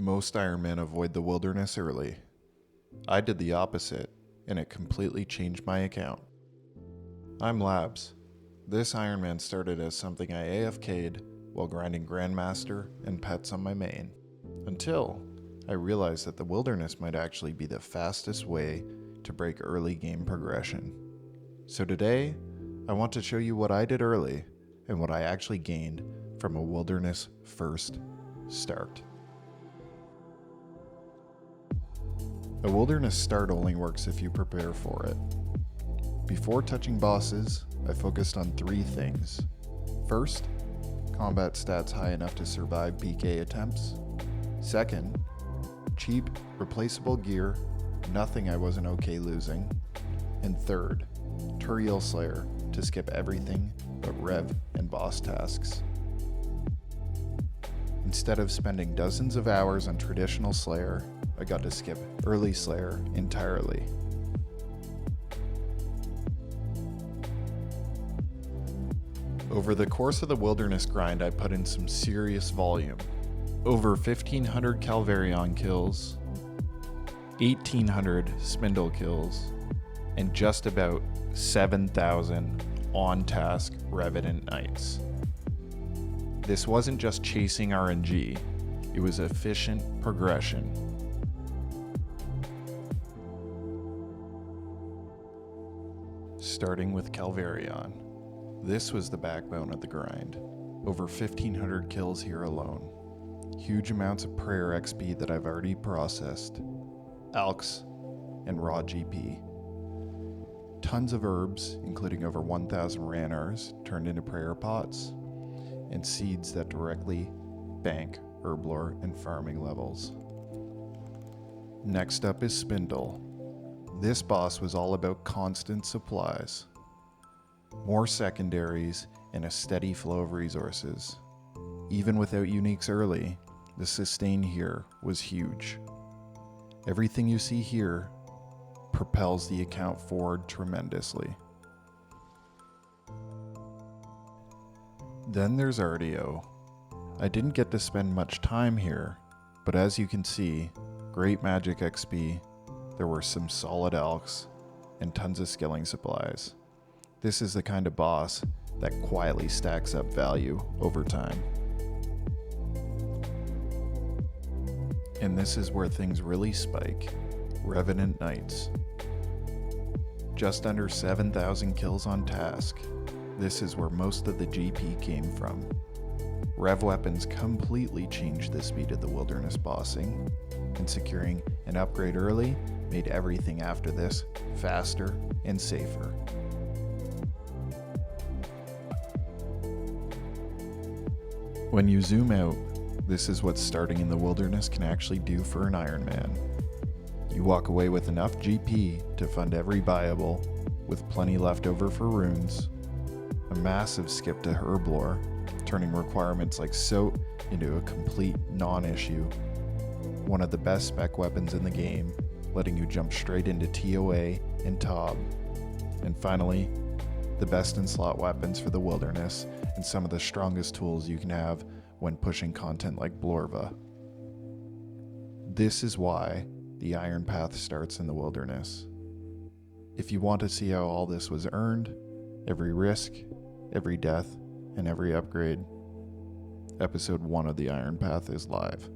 Most Ironmen avoid the wilderness early. I did the opposite, and it completely changed my account. I'm Labs. This Ironman started as something I AFK'd while grinding Grandmaster and pets on my main, until I realized that the wilderness might actually be the fastest way to break early game progression. So today, I want to show you what I did early and what I actually gained from a wilderness first start. A wilderness start only works if you prepare for it. Before touching bosses, I focused on 3 things. First, combat stats high enough to survive PK attempts. Second, cheap, replaceable gear, nothing I wasn't okay losing. And third, Turiel Slayer to skip everything but Rev and boss tasks. Instead of spending dozens of hours on traditional Slayer, I got to skip early Slayer entirely. Over the course of the wilderness grind, I put in some serious volume. Over 1,500 Calvarion kills, 1,800 Spindle kills, and just about 7,000 on-task Revenant nights. This wasn't just chasing RNG, it was efficient progression. Starting with Calvarion. This was the backbone of the grind. Over 1,500 kills here alone. Huge amounts of prayer XP that I've already processed. Alks and raw GP. Tons of herbs, including over 1,000 Ranars, turned into prayer pots. And seeds that directly bank Herblore and farming levels. Next up is Spindle. This boss was all about constant supplies. More secondaries and a steady flow of resources. Even without uniques early, the sustain here was huge. Everything you see here propels the account forward tremendously. Then there's RDO. I didn't get to spend much time here, but as you can see, great magic XP, there were some solid alks, and tons of skilling supplies. This is the kind of boss that quietly stacks up value over time. And this is where things really spike. Revenant Nights. Just under 7,000 kills on task. This is where most of the GP came from. Rev weapons completely changed the speed of the wilderness bossing, and securing an upgrade early made everything after this faster and safer. When you zoom out, this is what starting in the wilderness can actually do for an Ironman. You walk away with enough GP to fund every buyable, with plenty left over for runes, a massive skip to Herblore, turning requirements like Soat into a complete non-issue, one of the best spec weapons in the game, letting you jump straight into TOA and TOB, and finally, the best in slot weapons for the wilderness and some of the strongest tools you can have when pushing content like Blorva. This is why the Iron Path starts in the wilderness. If you want to see how all this was earned, every risk, every death, and every upgrade, episode 1 of the Iron Path is live.